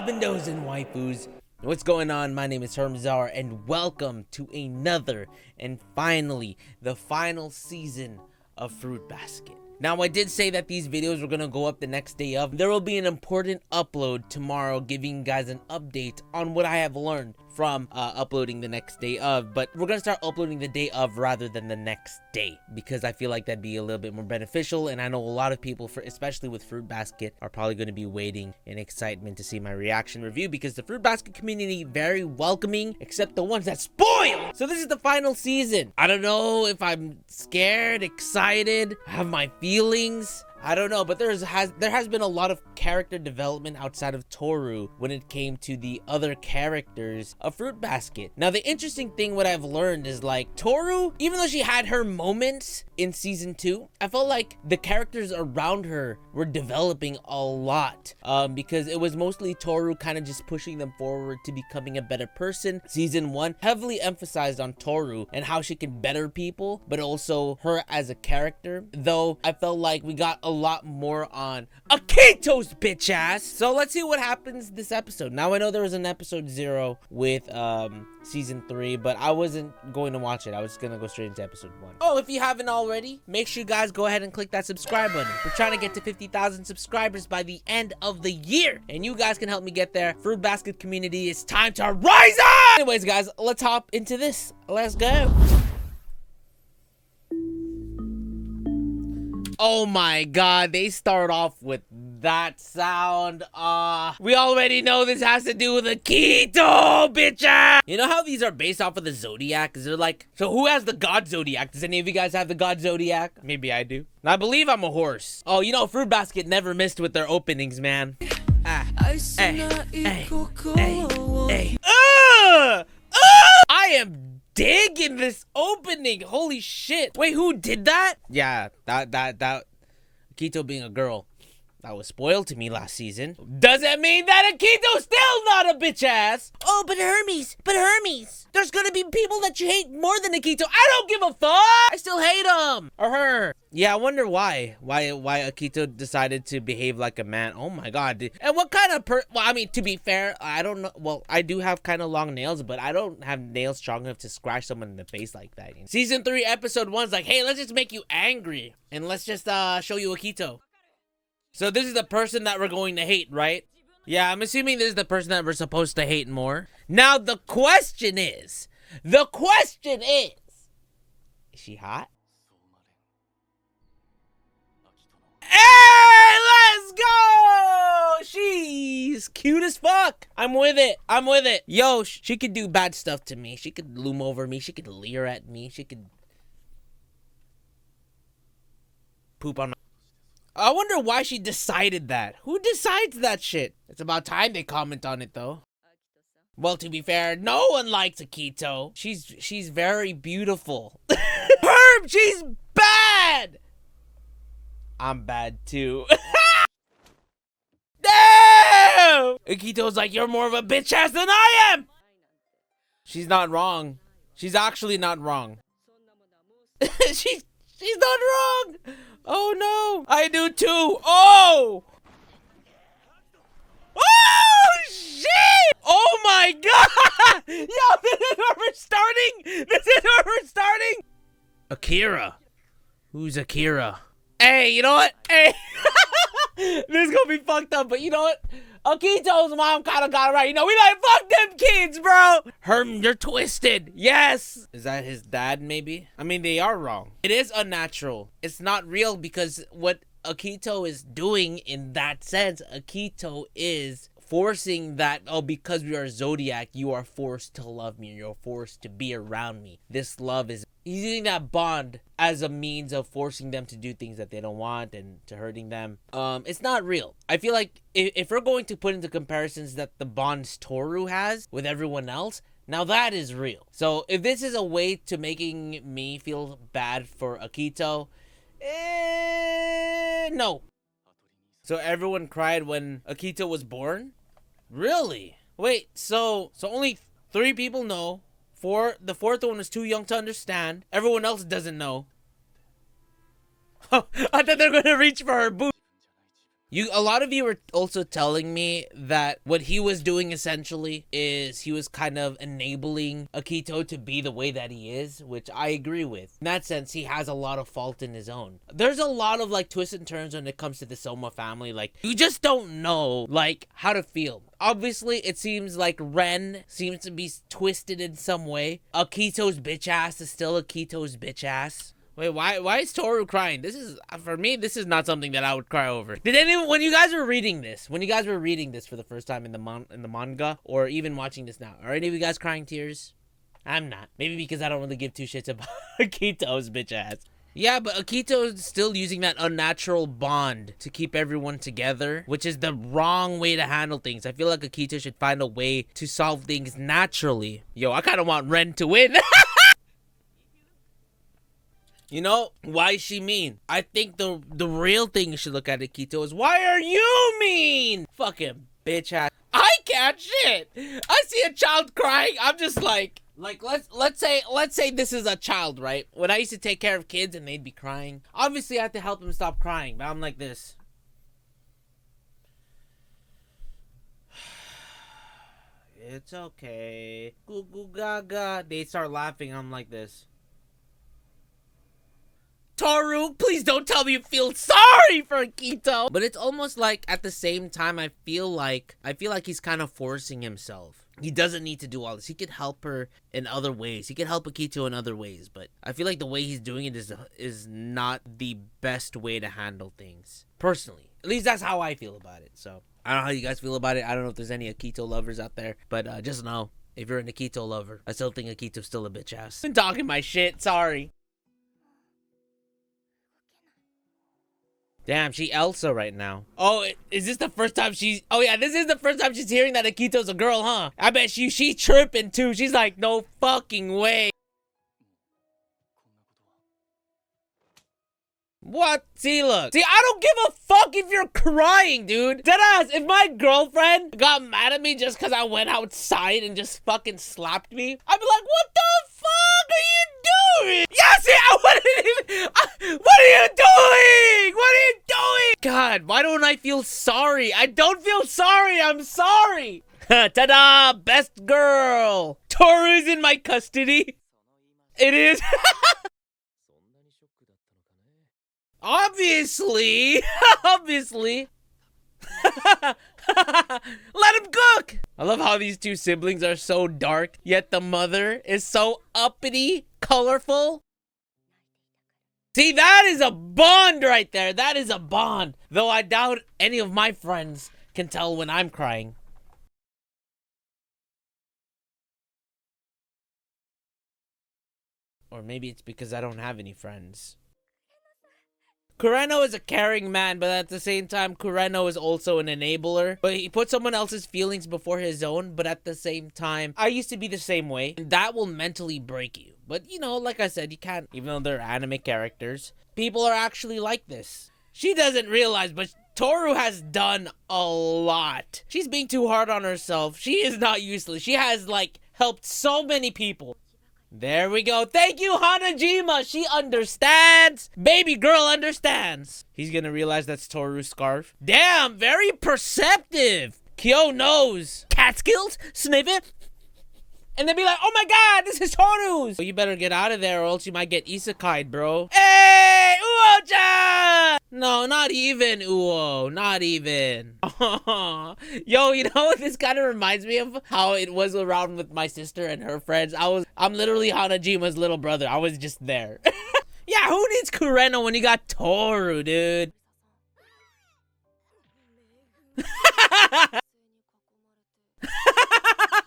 husbandos and waifus. What's going on? My name is HERMSAUR and welcome to another and finally the final season of Fruit Basket. Now, I did say that these videos were gonna go up the next day of. There will be an important upload tomorrow giving you guys an update on what I have learned from uploading the next day of, but we're gonna start uploading the day of rather than the next day because I feel like that'd be a little bit more beneficial, and I know a lot of people, especially with Fruit Basket, are probably gonna be waiting in excitement to see my reaction review because the Fruit Basket community very welcoming, except the ones that spoil. So this is the final season. I don't know if I'm scared, excited, have my feelings. I don't know, but there has been a lot of character development outside of Toru when it came to the other characters of Fruit Basket. Now, the interesting thing what I've learned is like Toru, even though she had her moments in season 2, I felt like the characters around her were developing a lot because it was mostly Toru kind of just pushing them forward to becoming a better person. Season 1 heavily emphasized on Toru and how she can better people, but also her as a character, though I felt like we got a lot more on Akito's bitch ass. So let's see what happens this episode. Now, I know there was an episode 0 with season 3, but I wasn't going to watch it. I was gonna go straight into episode 1. Oh, if you haven't already, make sure you guys go ahead and click that subscribe button. We're trying to get to 50,000 subscribers by the end of the year, and you guys can help me get there. Fruit Basket community, it's time to rise up! Anyways, guys, let's hop into this. Let's go. Oh my god, they start off with that sound. We already know this has to do with Akito, bitch. You know how these are based off of the Zodiac? Is they're like, so who has the God Zodiac? Does any of you guys have the God Zodiac? Maybe I do. And I believe I'm a horse. Oh, you know, Fruit Basket never missed with their openings, man. I am digging this opening. Holy shit. Wait, who did that? Yeah, that Akito being a girl that was spoiled to me last season. Does that mean that Akito's still not a bitch ass? Oh, but Hermes, there's gonna be people that you hate more than Akito. I don't give a fuck. I still hate him or her. Yeah, I wonder why Akito decided to behave like a man. Oh my god, dude. And what kind of well, I mean, to be fair, I don't know. Well, I do have kind of long nails, but I don't have nails strong enough to scratch someone in the face like that. Season 3, episode 1's like, hey, let's just make you angry and let's just show you Akito. So this is the person that we're going to hate, right? Yeah, I'm assuming this is the person that we're supposed to hate more. Now, the question is she hot? Hey, let's go! She's cute as fuck. I'm with it. Yo, she could do bad stuff to me. She could loom over me. She could leer at me. She could poop on my... I wonder why she decided that. Who decides that shit? It's about time they comment on it, though. Well, to be fair, no one likes Akito. She's very beautiful. Herb, she's bad! I'm bad, too. Damn! Akito's like, you're more of a bitch ass than I am! She's not wrong. She's actually not wrong. She's not wrong! Oh no! I do too! Oh! Oh shit! Oh my god! Yo, this is where we're starting! Akira. Who's Akira? Hey, you know what? Hey! This is gonna be fucked up, but you know what? Akito's mom kinda got it right. You know, we like, fuck them kids, bro! Herm, you're twisted. Yes! Is that his dad, maybe? I mean, they are wrong. It is unnatural. It's not real because what Akito is doing in that sense, Akito is forcing that, oh, because we are Zodiac, you are forced to love me. You're forced to be around me. This love is... He's using that bond as a means of forcing them to do things that they don't want and to hurting them. It's not real. I feel like if we're going to put into comparisons that the bonds Toru has with everyone else, now that is real. So if this is a way to making me feel bad for Akito, no. So everyone cried when Akito was born? Really? Wait, so only 3 people know. The 4th one is too young to understand. Everyone else doesn't know. I thought they were gonna reach for her boob. A lot of you were also telling me that what he was doing essentially is he was kind of enabling Akito to be the way that he is, which I agree with. In that sense, he has a lot of fault in his own. There's a lot of like twists and turns when it comes to the Soma family. Like, you just don't know like how to feel. Obviously, it seems like Ren seems to be twisted in some way. Akito's bitch ass is still Akito's bitch ass. Wait, why is Toru crying? This is, for me, this is not something that I would cry over. Did anyone, when you guys were reading this for the first time in the manga, or even watching this now, are any of you guys crying tears? I'm not. Maybe because I don't really give two shits about Akito's bitch ass. Yeah, but Akito is still using that unnatural bond to keep everyone together, which is the wrong way to handle things. I feel like Akito should find a way to solve things naturally. Yo, I kind of want Ren to win. You know, why is she mean? I think the real thing you should look at, Akito, is why are you mean? Fucking bitch ass. I can't shit. I see a child crying. I'm just like let's say this is a child, right? When I used to take care of kids and they'd be crying, obviously I have to help them stop crying, but I'm like this. It's okay. Goo goo gaga. They start laughing. I'm like this. Toru, please don't tell me you feel sorry for Akito. But it's almost like at the same time, I feel like he's kind of forcing himself. He doesn't need to do all this. He could help her in other ways. He could help Akito in other ways. But I feel like the way he's doing it is not the best way to handle things. Personally. At least that's how I feel about it. So I don't know how you guys feel about it. I don't know if there's any Akito lovers out there. But just know, if you're an Akito lover, I still think Akito's still a bitch ass. I'm talking my shit. Sorry. Damn, she Elsa right now. Oh, is this the first time she's... Oh, yeah, this is the first time she's hearing that Akito's a girl, huh? I bet she tripping, too. She's like, no fucking way. What? See, look. See, I don't give a fuck if you're crying, dude. Deadass, if my girlfriend got mad at me just because I went outside and just fucking slapped me, I'd be like, what the fuck are you doing? Yeah, see, I wouldn't even... what are you doing? What are you doing? God, why don't I feel sorry? I don't feel sorry. I'm sorry. Ta-da! Best girl. Toru's in my custody. It is... Obviously! Obviously! Let him cook! I love how these two siblings are so dark, yet the mother is so uppity, colorful. See, that is a bond right there. That is a bond. Though I doubt any of my friends can tell when I'm crying. Or maybe it's because I don't have any friends. Kureno is a caring man, but at the same time, Kureno is also an enabler. But he puts someone else's feelings before his own, but at the same time, I used to be the same way. And that will mentally break you. But, you know, like I said, you can't, even though they're anime characters, people are actually like this. She doesn't realize, but Toru has done a lot. She's being too hard on herself. She is not useless. She has, like, helped so many people. There we go. Thank you, Hanajima. She understands. Baby girl understands. He's gonna realize that's Toru's scarf. Damn, very perceptive. Kyo knows. Catskills, sniff it, and then be like, oh my god, this is Toru's. You better get out of there or else you might get isekai'd, bro. Hey, Uo-chan! No, not even, Uo. Not even. Yo, you know what this kind of reminds me of? How it was around with my sister and her friends. I'm literally Hanajima's little brother. I was just there. Yeah, who needs Kureno when you got Toru, dude?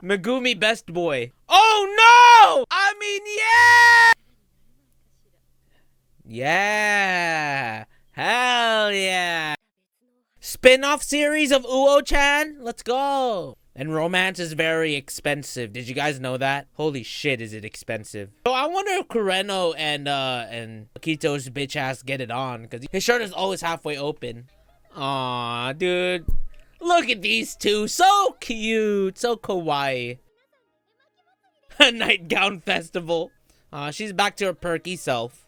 Megumi best boy. Oh no! I mean, yeah! Yeah! Hell yeah! Spin-off series of Uo-chan? Let's go! And romance is very expensive. Did you guys know that? Holy shit, is it expensive. So I wonder if Kureno and Akito's bitch ass get it on, because his shirt is always halfway open. Aw, dude. Look at these two. So cute. So kawaii. A nightgown festival. Aw, she's back to her perky self.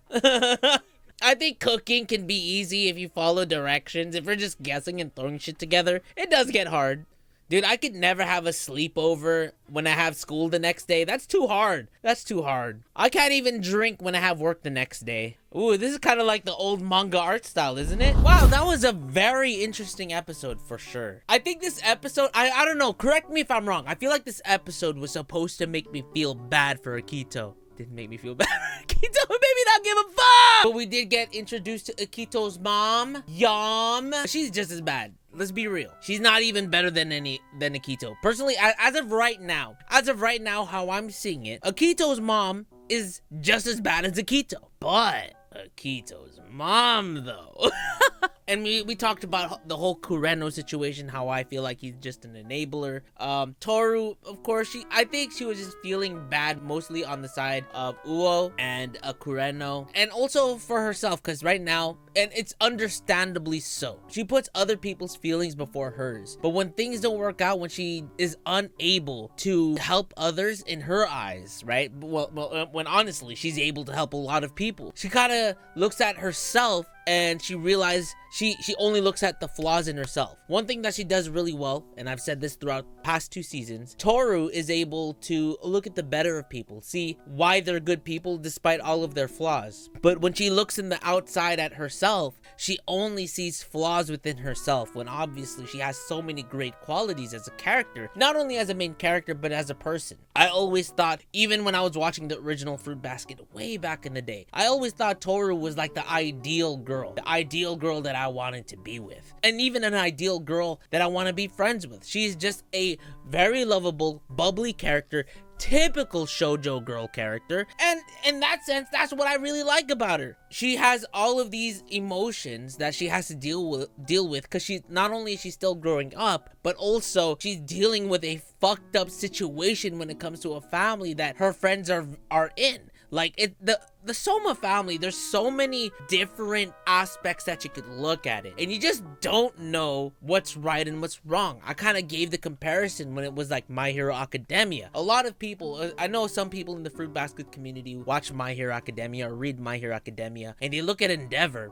I think cooking can be easy if you follow directions. If you're just guessing and throwing shit together, it does get hard. Dude, I could never have a sleepover when I have school the next day. That's too hard. That's too hard. I can't even drink when I have work the next day. Ooh, this is kind of like the old manga art style, isn't it? Wow, that was a very interesting episode for sure. I think this episode, I don't know, correct me if I'm wrong. I feel like this episode was supposed to make me feel bad for Akito. Didn't make me feel bad for Akito. Made me not give a fuck. But we did get introduced to Akito's mom, Yam. She's just as bad. Let's be real. She's not even better than Akito. Personally, as of right now, how I'm seeing it, Akito's mom is just as bad as Akito. But Akito's mom, though. And we talked about the whole Kureno situation, how I feel like he's just an enabler. Toru, of course, I think she was just feeling bad mostly on the side of Uo and Kureno. And also for herself, because right now, and it's understandably so, she puts other people's feelings before hers. But when things don't work out, when she is unable to help others in her eyes, right? Well, when honestly, she's able to help a lot of people. She kind of looks at herself and she realized she only looks at the flaws in herself. One thing that she does really well, and I've said this throughout past 2 seasons, Toru is able to look at the better of people, see why they're good people despite all of their flaws. But when she looks in the outside at herself, she only sees flaws within herself, when obviously she has so many great qualities as a character, not only as a main character, but as a person. I always thought, even when I was watching the original Fruit Basket way back in the day, I always thought Toru was like the ideal girl that I wanted to be with, and even an ideal girl that I want to be friends with. She's just a very lovable, bubbly character, typical shoujo girl character, and in that sense, that's what I really like about her. She has all of these emotions that she has to deal with because she not only is she still growing up, but also she's dealing with a fucked up situation when it comes to a family that her friends are in. Like, the Soma family, there's so many different aspects that you could look at it, and you just don't know what's right and what's wrong. I kind of gave the comparison when it was like My Hero Academia. A lot of people, I know some people in the Fruit Basket community watch My Hero Academia or read My Hero Academia, and they look at Endeavor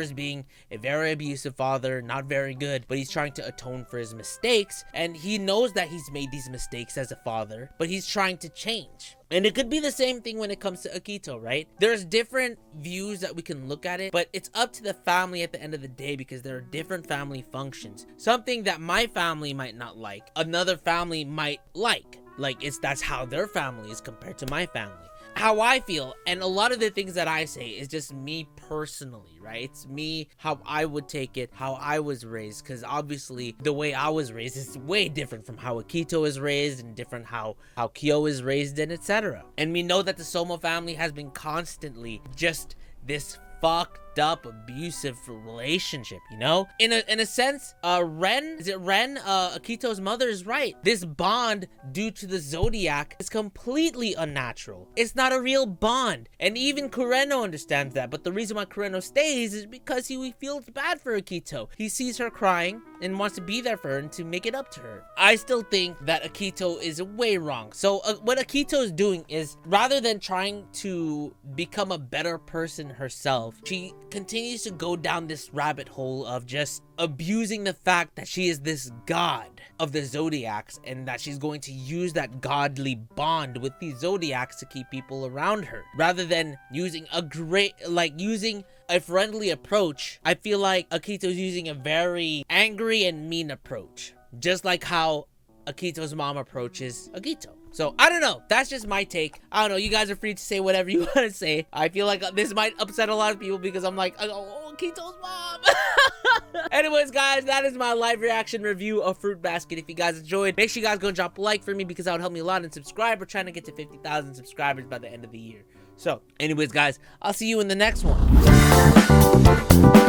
as being a very abusive father, not very good, but he's trying to atone for his mistakes, and he knows that he's made these mistakes as a father, but he's trying to change. And it could be the same thing when it comes to Akito, right? There's different views that we can look at it, but it's up to the family at the end of the day, because there are different family functions. Something that my family might not like, another family might like. Like, that's how their family is compared to my family. How I feel, and a lot of the things that I say is just me personally, right? It's me, how I would take it, how I was raised, because obviously the way I was raised is way different from how Akito is raised, and different how Kyo is raised, and etc. And we know that the Soma family has been constantly just this fucked up abusive relationship, you know? In a sense, Akito's mother is right. This bond due to the zodiac is completely unnatural. It's not a real bond, and even Kureno understands that. But the reason why Kureno stays is because he feels bad for Akito. He sees her crying and wants to be there for her and to make it up to her. I still think that Akito is way wrong. So what Akito is doing is, rather than trying to become a better person herself, she continues to go down this rabbit hole of just abusing the fact that she is this god of the zodiacs, and that she's going to use that godly bond with these zodiacs to keep people around her, rather than using using a friendly approach. I feel like Akito's using a very angry and mean approach, just like how Akito's mom approaches Akito. So, I don't know. That's just my take. I don't know. You guys are free to say whatever you want to say. I feel like this might upset a lot of people, because I'm like, oh, Akito's mom. Anyways, guys, that is my live reaction review of Fruit Basket. If you guys enjoyed, make sure you guys go and drop a like for me, because that would help me a lot, and subscribe. We're trying to get to 50,000 subscribers by the end of the year. So, anyways, guys, I'll see you in the next one.